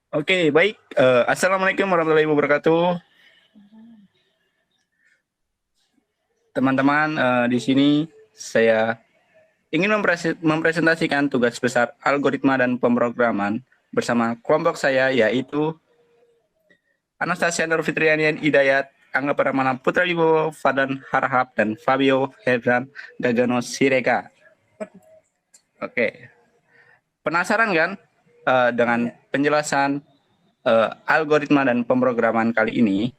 Oke, baik. Assalamualaikum warahmatullahi wabarakatuh. Teman-teman, di sini saya ingin mempresentasikan tugas besar algoritma dan pemrograman bersama kelompok saya, yaitu Anastasia Nurfitrianian Hidayat, Angga Pramana Putra Wibowo, Fadan Harahap, dan Fabio Hebran Gagano Sireka. Oke, penasaran kan dengan penjelasan algoritma dan pemrograman kali ini?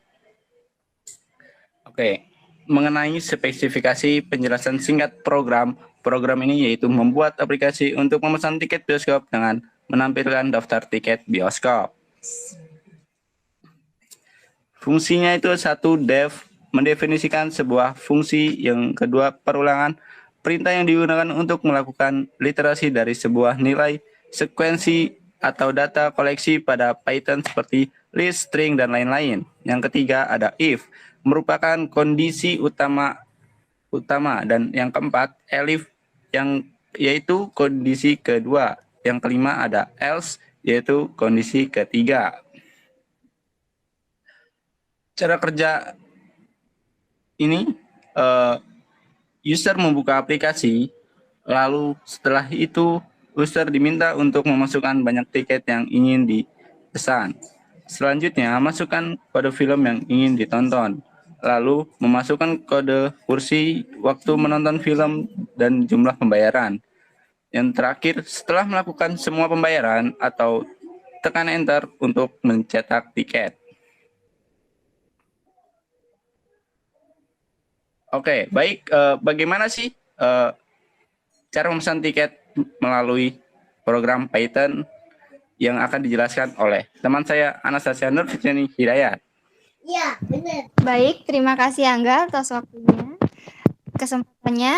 Oke, mengenai spesifikasi penjelasan singkat program, program ini yaitu membuat aplikasi untuk memesan tiket bioskop dengan menampilkan daftar tiket bioskop. Fungsinya itu satu, mendefinisikan sebuah fungsi, yang kedua perulangan perintah yang digunakan untuk melakukan literasi dari sebuah nilai, sekuensi atau data koleksi pada Python seperti list, string, dan lain-lain. Yang ketiga ada if, merupakan kondisi utama, dan yang keempat elif, yang yaitu kondisi kedua. Yang kelima ada else, yaitu kondisi ketiga. Cara kerja ini, user membuka aplikasi, lalu setelah itu user diminta untuk memasukkan banyak tiket yang ingin dipesan. Selanjutnya, masukkan kode film yang ingin ditonton, lalu memasukkan kode kursi, waktu menonton film, dan jumlah pembayaran. Yang terakhir, setelah melakukan semua pembayaran atau tekan enter untuk mencetak tiket. Oke, baik. Bagaimana sih cara memesan tiket melalui program Python yang akan dijelaskan oleh teman saya Anastasia Nurfitriani Hidayat? Iya, benar. Baik, terima kasih Angga atas waktunya. Kesempatannya,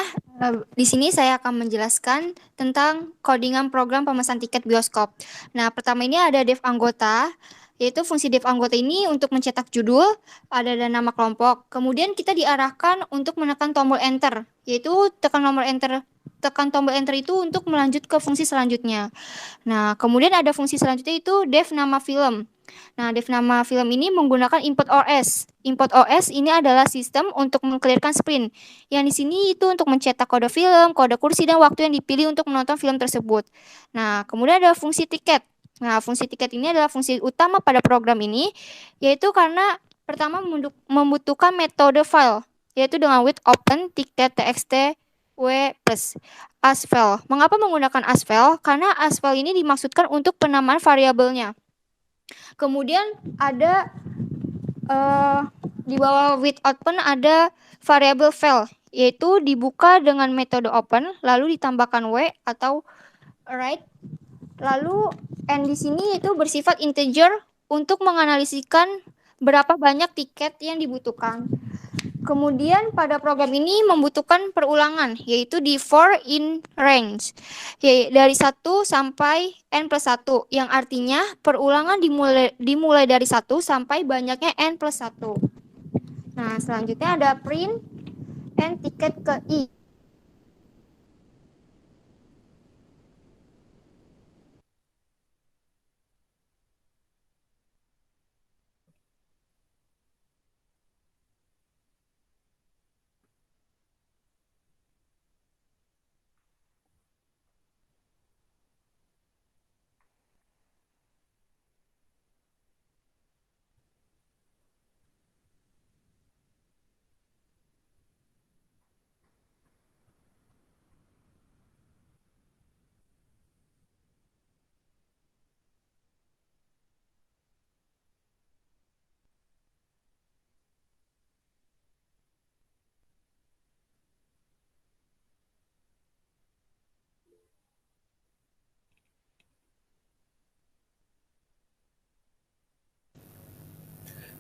di sini saya akan menjelaskan tentang codingan program pemesan tiket bioskop. Nah, pertama ini ada dev anggota, yaitu fungsi dev anggota ini untuk mencetak judul, ada dan nama kelompok. Kemudian kita diarahkan untuk menekan tombol enter, yaitu tekan tombol enter itu untuk melanjut ke fungsi selanjutnya. Nah, kemudian ada fungsi selanjutnya itu dev nama film. Nah, dev nama film ini menggunakan input OS. Input OS ini adalah sistem untuk mengclearkan sprint. Yang di sini itu untuk mencetak kode film, kode kursi, dan waktu yang dipilih untuk menonton film tersebut. Nah, kemudian ada fungsi tiket. Nah, fungsi tiket ini adalah fungsi utama pada program ini, yaitu karena pertama membutuhkan metode file, yaitu dengan with open tiket txt w plus asvel. Mengapa menggunakan asvel? Karena asvel ini dimaksudkan untuk penamaan variabelnya. Kemudian ada di bawah with open ada variabel file, yaitu dibuka dengan metode open, lalu ditambahkan w atau write, lalu n di sini itu bersifat integer untuk menganalisikan berapa banyak tiket yang dibutuhkan. Kemudian pada program ini membutuhkan perulangan, yaitu di for in range, dari 1 sampai n plus 1, yang artinya perulangan dimulai dari 1 sampai banyaknya n plus 1. Nah, selanjutnya ada print n tiket ke i.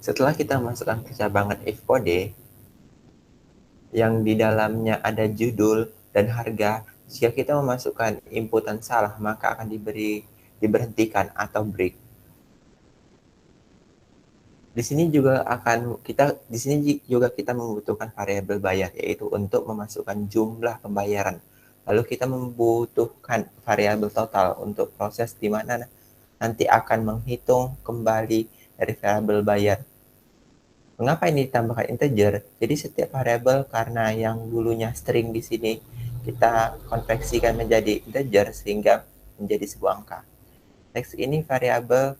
Setelah kita masukkan kecabangan if kode yang di dalamnya ada judul dan harga, jika kita memasukkan inputan salah maka akan diberhentikan atau break. Di sini juga kita membutuhkan variabel bayar, yaitu untuk memasukkan jumlah pembayaran. Lalu kita membutuhkan variabel total untuk proses di mana nanti akan menghitung kembali dari variabel bayar. Mengapa ini ditambahkan integer? Jadi setiap variabel karena yang dulunya string di sini kita konversikan menjadi integer sehingga menjadi sebuah angka. Next, ini variabel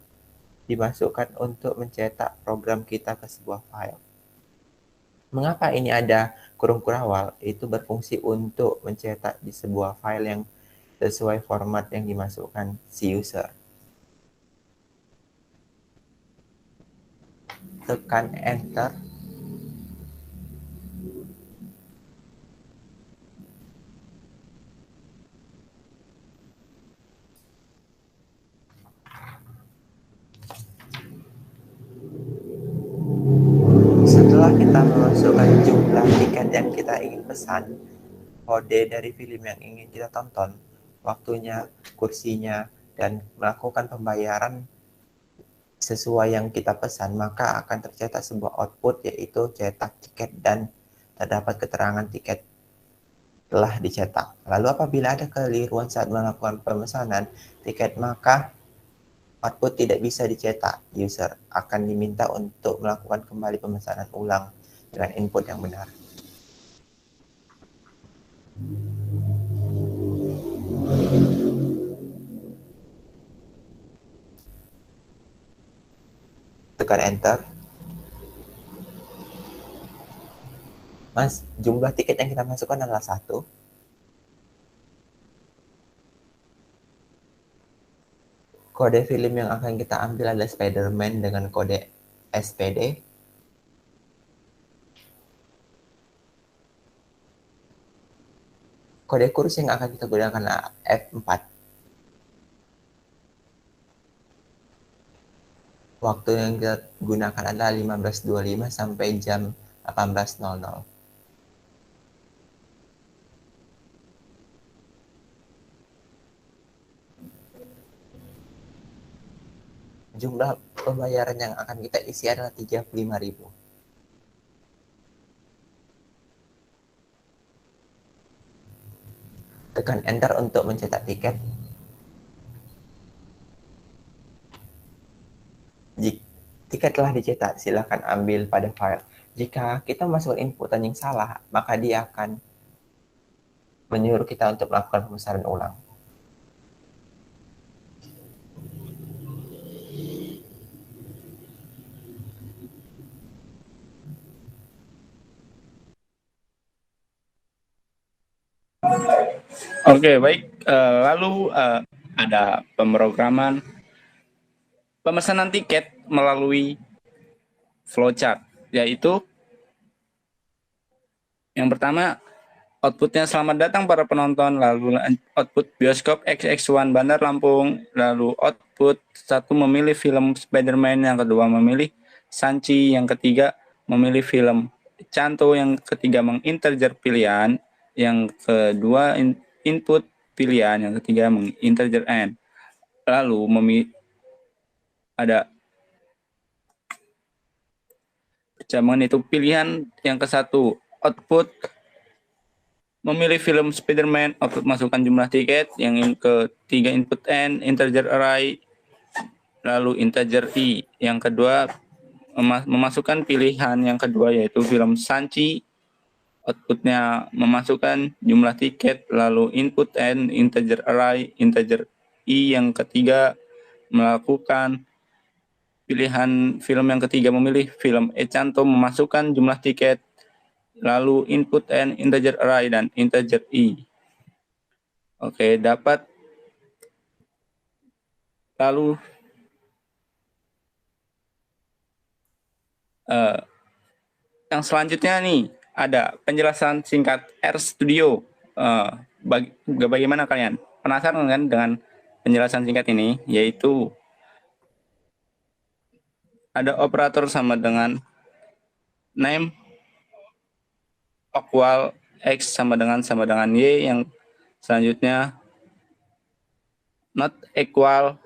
dimasukkan untuk mencetak program kita ke sebuah file. Mengapa ini ada kurung kurawal? Itu berfungsi untuk mencetak di sebuah file yang sesuai format yang dimasukkan si user. Tekan enter. Setelah kita memasukkan jumlah tiket yang kita ingin pesan, kode dari film yang ingin kita tonton, waktunya, kursinya, dan melakukan pembayaran sesuai yang kita pesan, maka akan tercetak sebuah output, yaitu cetak tiket dan terdapat keterangan tiket telah dicetak. Lalu apabila ada kekeliruan saat melakukan pemesanan tiket, maka output tidak bisa dicetak. User akan diminta untuk melakukan kembali pemesanan ulang dengan input yang benar. Tekan enter. Mas, jumlah tiket yang kita masukkan adalah 1. Kode film yang akan kita ambil adalah Spider-Man dengan kode SPD. Kode kursi yang akan kita gunakan adalah F4. Waktu yang kita gunakan adalah 15.25 sampai jam 18.00. Jumlah pembayaran yang akan kita isi adalah 35.000. Tekan enter untuk mencetak tiket. Jika tiket telah dicetak, silakan ambil pada file. Jika kita masukkan inputan yang salah, maka dia akan menyuruh kita untuk melakukan pemesanan ulang. Oke, baik. Lalu ada pemrograman pemesanan tiket melalui flowchart, yaitu yang pertama outputnya selamat datang para penonton, lalu output bioskop XX1 Bandar Lampung, lalu output 1 memilih film Spider-Man, yang kedua memilih Sanchi, yang ketiga memilih film Canto, yang ketiga menginteger pilihan, yang kedua input pilihan, yang ketiga menginteger n. Lalu ada kecaman itu pilihan yang ke satu output memilih film Spider-Man, output masukkan jumlah tiket, yang ketiga input n, integer array, lalu integer i. Yang kedua memasukkan pilihan yang kedua yaitu film Sanchi, outputnya memasukkan jumlah tiket, lalu input n, integer array, integer i. Yang ketiga melakukan pilihan film yang ketiga memilih film Ecanto, memasukkan jumlah tiket, lalu input n, integer array, dan integer i. Oke, dapat. Lalu yang selanjutnya nih ada penjelasan singkat RStudio. Bagaimana kalian? Penasaran kan dengan penjelasan singkat ini? Yaitu ada operator sama dengan name equal x sama dengan y, yang selanjutnya not equal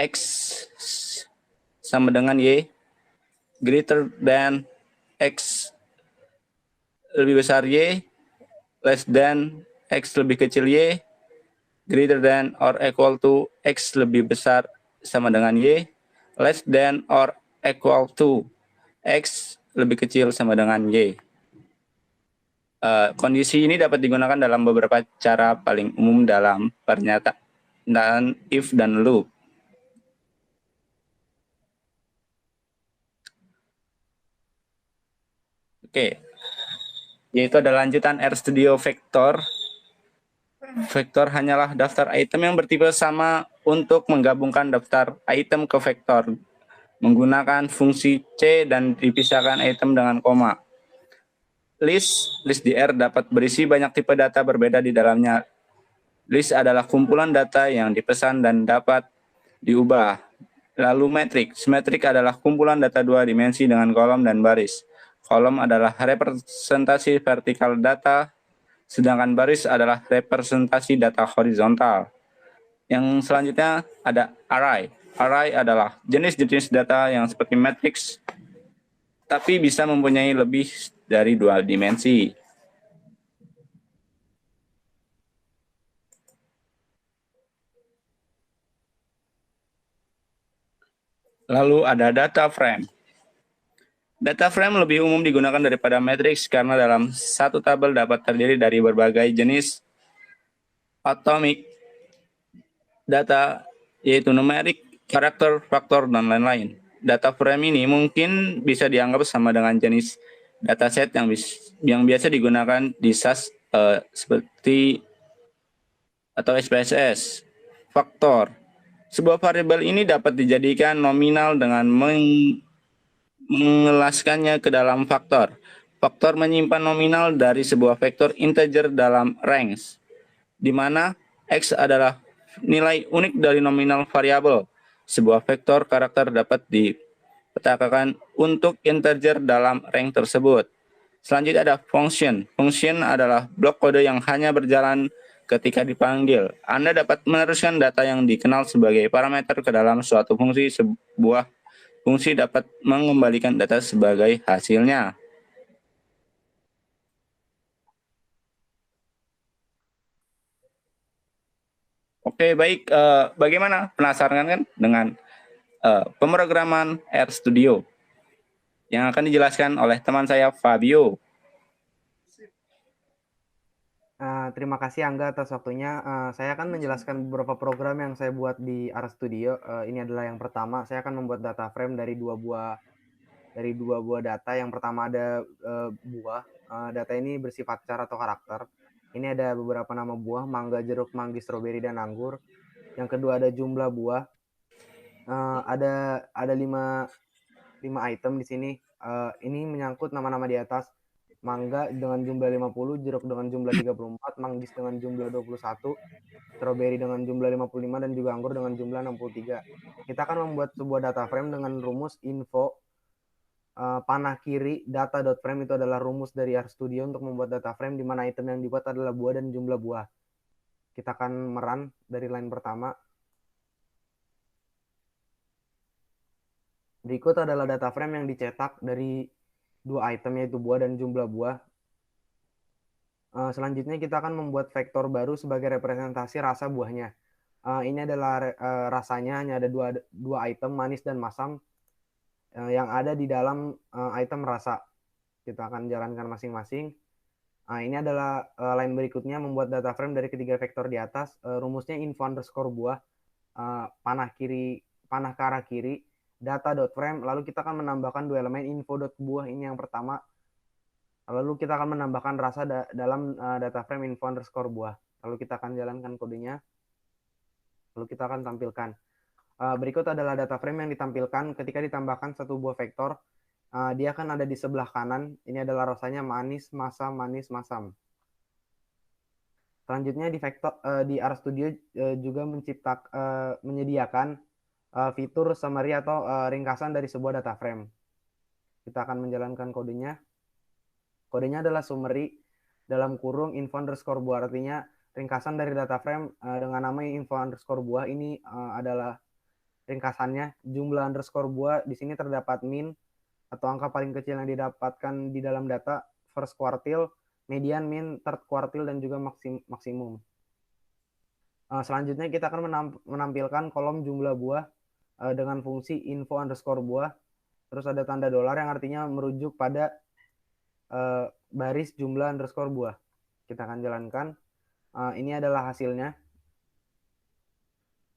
x sama dengan y, greater than x lebih besar y, less than x lebih kecil y, greater than or equal to X lebih besar sama dengan Y, less than or equal to X lebih kecil sama dengan Y. Kondisi ini dapat digunakan dalam beberapa cara paling umum dalam pernyataan if dan loop. Oke, yaitu ada lanjutan RStudio vektor. Vektor hanyalah daftar item yang bertipe sama untuk menggabungkan daftar item ke vektor menggunakan fungsi C dan dipisahkan item dengan koma. List di R dapat berisi banyak tipe data berbeda di dalamnya. List adalah kumpulan data yang dipesan dan dapat diubah. Lalu matrix adalah kumpulan data dua dimensi dengan kolom dan baris. Kolom adalah representasi vertikal data, sedangkan baris adalah representasi data horizontal. Yang selanjutnya ada array. Array adalah jenis-jenis data yang seperti matrix, tapi bisa mempunyai lebih dari dua dimensi. Lalu ada data frame. Data frame lebih umum digunakan daripada matrix karena dalam satu tabel dapat terdiri dari berbagai jenis atomic data, yaitu numerik, karakter, faktor, dan lain-lain. Data frame ini mungkin bisa dianggap sama dengan jenis dataset yang biasa digunakan di SAS seperti atau SPSS. Faktor. Sebuah variabel ini dapat dijadikan nominal dengan mengelaskannya ke dalam faktor. Faktor menyimpan nominal dari sebuah vektor integer dalam range, di mana X adalah nilai unik dari nominal variabel. Sebuah vektor karakter dapat dipetakan untuk integer dalam range tersebut. Selanjutnya ada function. Function adalah blok kode yang hanya berjalan ketika dipanggil. Anda dapat meneruskan data yang dikenal sebagai parameter ke dalam suatu fungsi. Sebuah fungsi dapat mengembalikan data sebagai hasilnya. Oke, baik. Bagaimana? Penasaran kan dengan pemrograman RStudio yang akan dijelaskan oleh teman saya Fabio. Terima kasih Angga atas waktunya. Saya akan menjelaskan beberapa program yang saya buat di RStudio. Ini adalah yang pertama. Saya akan membuat data frame dari dua buah data. Yang pertama ada buah. Data ini bersifat car atau karakter. Ini ada beberapa nama buah: mangga, jeruk, manggis, stroberi, dan anggur. Yang kedua ada jumlah buah. Ada 5 item di sini. Ini menyangkut nama-nama di atas. Mangga dengan jumlah 50, jeruk dengan jumlah 34, manggis dengan jumlah 21, stroberi dengan jumlah 55, dan juga anggur dengan jumlah 63. Kita akan membuat sebuah data frame dengan rumus info panah kiri data.frame. Itu adalah rumus dari RStudio untuk membuat data frame di mana item yang dibuat adalah buah dan jumlah buah. Kita akan merun dari line pertama. Berikut adalah data frame yang dicetak dari dua item, yaitu buah dan jumlah buah. Selanjutnya kita akan membuat vektor baru sebagai representasi rasa buahnya. Ini adalah rasanya, hanya ada dua item, manis dan masam, yang ada di dalam item rasa. Kita akan jalankan masing-masing. Ini adalah line berikutnya, membuat data frame dari ketiga vektor di atas. Rumusnya info underscore buah, panah ke arah kiri, data.frame. Lalu kita akan menambahkan dua elemen, info.buah ini yang pertama. Lalu kita akan menambahkan rasa dalam data frame info underscore buah. Lalu kita akan jalankan kodenya. Lalu kita akan tampilkan. Berikut adalah data frame yang ditampilkan ketika ditambahkan satu buah vektor. Dia akan ada di sebelah kanan. Ini adalah rasanya manis, masam, manis, masam. Selanjutnya di RStudio juga menyediakan fitur summary atau ringkasan dari sebuah data frame. Kita akan menjalankan kodenya. Kodenya adalah summary dalam kurung info underscore buah. Artinya ringkasan dari data frame dengan nama info underscore buah ini adalah ringkasannya. Jumlah underscore buah di sini terdapat min atau angka paling kecil yang didapatkan di dalam data, first quartile, median, min, third quartile, dan juga maksimum. Selanjutnya kita akan menampilkan kolom jumlah buah dengan fungsi info underscore buah. Terus ada tanda dolar yang artinya merujuk pada baris jumlah underscore buah. Kita akan jalankan. Ini adalah hasilnya.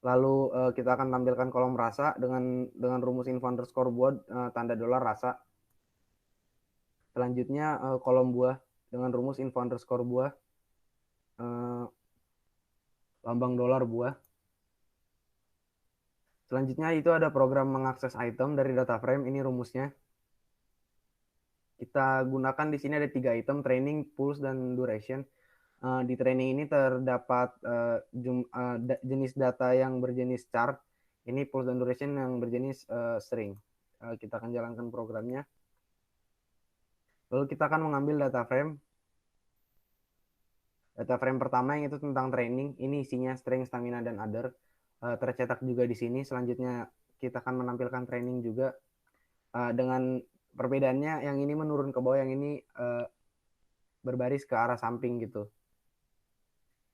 Lalu kita akan tampilkan kolom rasa dengan rumus info underscore buah tanda dolar rasa. Selanjutnya kolom buah dengan rumus info underscore buah lambang dolar buah. Selanjutnya itu ada program mengakses item dari data frame. Ini rumusnya. Kita gunakan di sini ada 3 item, training, pulse, dan duration. Di training ini terdapat jenis data yang berjenis char. Ini pulse dan duration yang berjenis string. Kita akan jalankan programnya. Lalu kita akan mengambil data frame. Data frame pertama yang itu tentang training. Ini isinya string, stamina, dan other. Tercetak juga di sini. Selanjutnya kita akan menampilkan training juga dengan perbedaannya yang ini menurun ke bawah, yang ini berbaris ke arah samping gitu.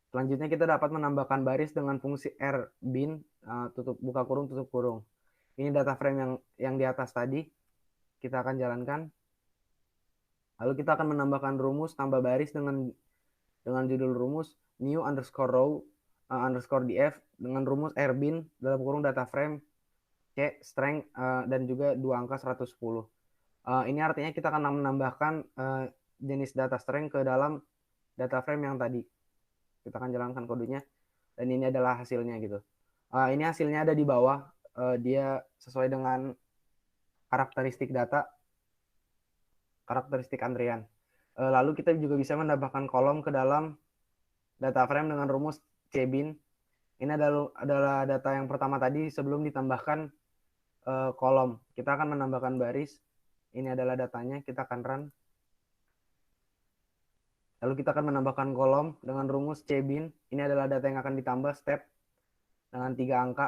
Selanjutnya kita dapat menambahkan baris dengan fungsi rbin buka kurung tutup kurung. Ini data frame yang di atas tadi. Kita akan jalankan. Lalu kita akan menambahkan rumus tambah baris dengan judul rumus new underscore row underscore df dengan rumus rbin dalam kurung data frame c strength dan juga 2 angka 110. Ini artinya kita akan menambahkan jenis data strength ke dalam data frame yang tadi. Kita akan jalankan kodenya dan ini adalah hasilnya gitu. Ini hasilnya ada di bawah. Dia sesuai dengan karakteristik data, karakteristik antrian. Lalu kita juga bisa menambahkan kolom ke dalam data frame dengan rumus cbin. Ini adalah data yang pertama tadi sebelum ditambahkan kolom. Kita akan menambahkan baris. Ini adalah datanya. Kita akan run. Lalu kita akan menambahkan kolom dengan rumus cbin. Ini adalah data yang akan ditambah step dengan 3 angka.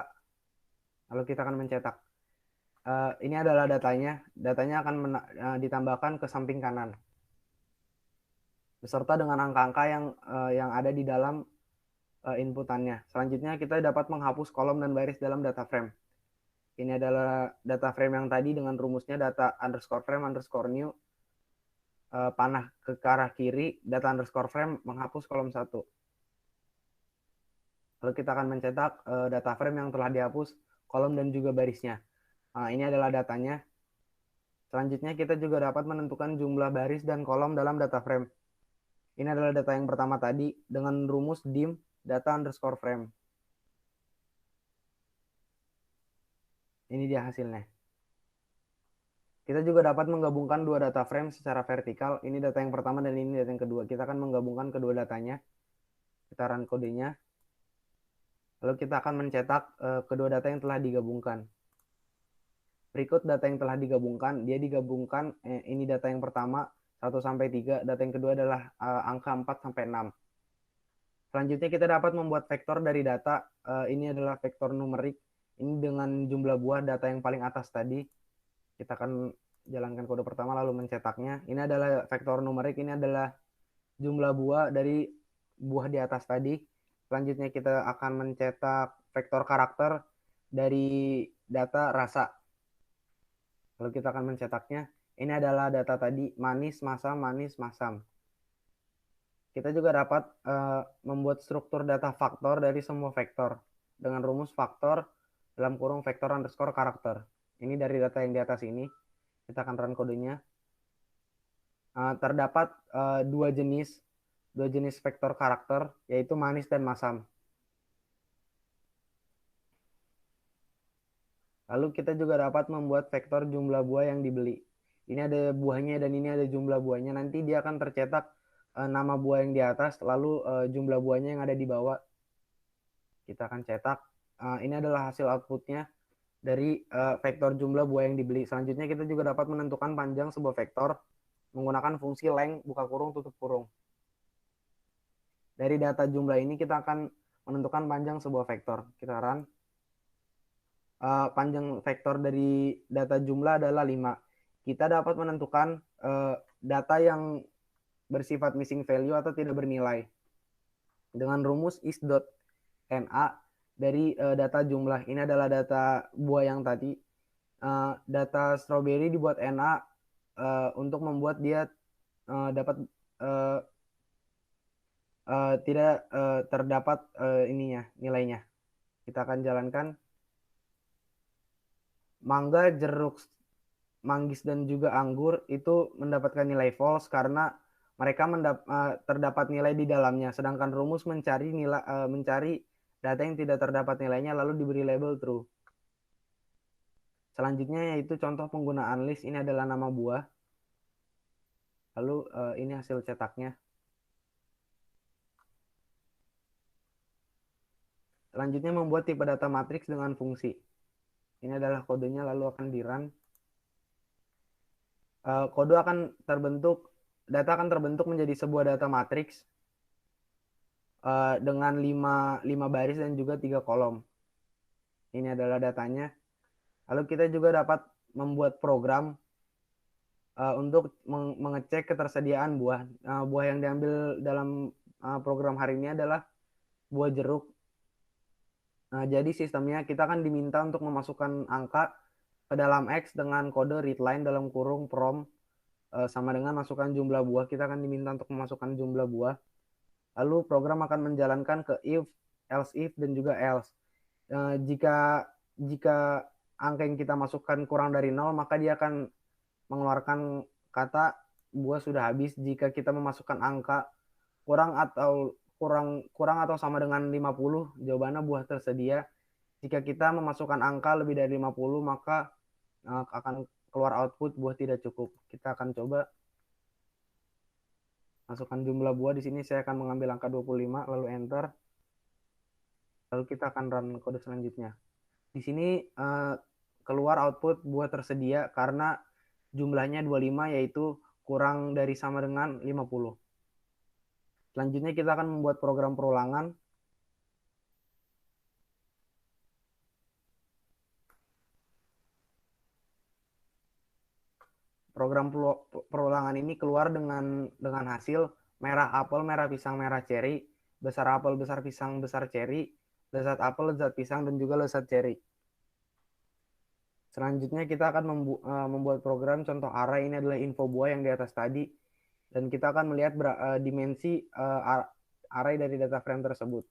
Lalu kita akan mencetak. Ini adalah datanya. Datanya akan ditambahkan ke samping kanan beserta dengan angka-angka yang ada di dalam inputannya. Selanjutnya kita dapat menghapus kolom dan baris dalam data frame. Ini adalah data frame yang tadi dengan rumusnya data underscore frame underscore new panah ke arah kiri, data underscore frame menghapus kolom 1. Lalu kita akan mencetak data frame yang telah dihapus kolom dan juga barisnya. Ini adalah datanya. Selanjutnya kita juga dapat menentukan jumlah baris dan kolom dalam data frame. Ini adalah data yang pertama tadi dengan rumus dim data underscore frame. Ini dia hasilnya. Kita juga dapat menggabungkan 2 data frame secara vertikal. Ini data yang pertama dan ini data yang kedua. Kita akan menggabungkan kedua datanya. Kita run kodenya. Lalu kita akan mencetak kedua data yang telah digabungkan. Berikut data yang telah digabungkan. Dia digabungkan, ini data yang pertama 1 sampai 3. Data yang kedua adalah angka 4 sampai 6. Selanjutnya kita dapat membuat vektor dari data. Ini adalah vektor numerik. Ini dengan jumlah buah data yang paling atas tadi. Kita akan jalankan kode pertama lalu mencetaknya. Ini adalah vektor numerik. Ini adalah jumlah buah dari buah di atas tadi. Selanjutnya kita akan mencetak vektor karakter dari data rasa. Lalu kita akan mencetaknya. Ini adalah data tadi manis, masam. Kita juga dapat membuat struktur data faktor dari semua vektor dengan rumus faktor dalam kurung vektor underscore karakter. Ini dari data yang di atas ini. Kita akan run kodenya. Terdapat dua jenis vektor karakter, yaitu manis dan masam. Lalu kita juga dapat membuat vektor jumlah buah yang dibeli. Ini ada buahnya dan ini ada jumlah buahnya. Nanti dia akan tercetak nama buah yang di atas, lalu jumlah buahnya yang ada di bawah. Kita akan cetak. Ini adalah hasil outputnya dari vektor jumlah buah yang dibeli. Selanjutnya kita juga dapat menentukan panjang sebuah vektor menggunakan fungsi length buka kurung tutup kurung. Dari data jumlah ini kita akan menentukan panjang sebuah vektor. Kita run. Panjang vektor dari data jumlah adalah 5. Kita dapat menentukan data yang bersifat missing value atau tidak bernilai dengan rumus is.rsv NA dari data jumlah. Ini adalah data buah yang tadi. Data strawberry dibuat NA untuk membuat dia dapat tidak terdapat nilainya. Kita akan jalankan. Mangga, jeruk, manggis dan juga anggur itu mendapatkan nilai false karena mereka terdapat nilai di dalamnya. Sedangkan rumus mencari data yang tidak terdapat nilainya lalu diberi label true. Selanjutnya yaitu contoh penggunaan list. Ini adalah nama buah. Lalu ini hasil cetaknya. Selanjutnya membuat tipe data matriks dengan fungsi. Ini adalah kodenya lalu akan di-run. Data akan terbentuk menjadi sebuah data matriks dengan 5 baris dan juga 3 kolom. Ini adalah datanya. Lalu kita juga dapat membuat program untuk mengecek ketersediaan buah. Buah yang diambil dalam program hari ini adalah buah jeruk. Jadi sistemnya kita akan diminta untuk memasukkan angka ke dalam X dengan kode readline dalam kurung prom sama dengan masukkan jumlah buah. Kita akan diminta untuk memasukkan jumlah buah. Lalu program akan menjalankan ke if, else if, dan juga else. Jika angka yang kita masukkan kurang dari 0, maka dia akan mengeluarkan kata buah sudah habis. Jika kita memasukkan angka kurang atau sama dengan 50, jawabannya buah tersedia. Jika kita memasukkan angka lebih dari 50, maka akan keluar output buah tidak cukup. Kita akan coba masukkan jumlah buah. Di sini saya akan mengambil angka 25, lalu enter. Lalu kita akan run kode selanjutnya. Di sini keluar output buah tersedia karena jumlahnya 25, yaitu kurang dari sama dengan 50. Selanjutnya kita akan membuat program perulangan. Program perulangan ini keluar dengan hasil merah apel, merah pisang, merah ceri, besar apel, besar pisang, besar ceri, lezat apel, lezat pisang, dan juga lezat ceri. Selanjutnya kita akan membuat program contoh array. Ini adalah info buah yang di atas tadi. Dan kita akan melihat dimensi array dari data frame tersebut.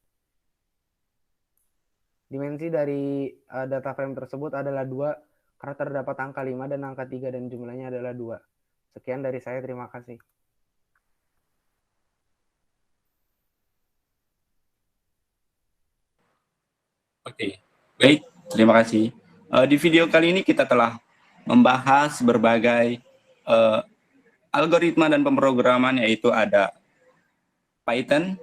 Dimensi dari data frame tersebut adalah 2, karena terdapat angka 5 dan angka 3 dan jumlahnya adalah 2. Sekian dari saya, terima kasih. Oke, baik, terima kasih. Di video kali ini kita telah membahas berbagai algoritma dan pemrograman, yaitu ada Python,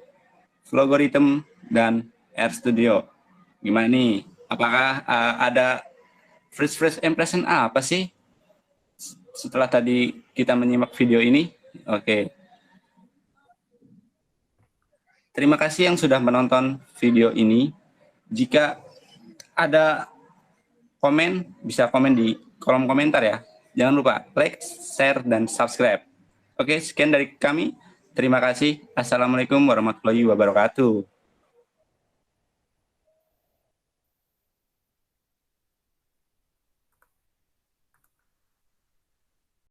Flogorithm, dan RStudio. Gimana nih? Apakah ada first impression apa sih setelah tadi kita menyimak video ini? Oke. Terima kasih yang sudah menonton video ini. Jika ada komen, bisa komen di kolom komentar ya. Jangan lupa like, share, dan subscribe. Oke, sekian dari kami. Terima kasih. Assalamualaikum warahmatullahi wabarakatuh.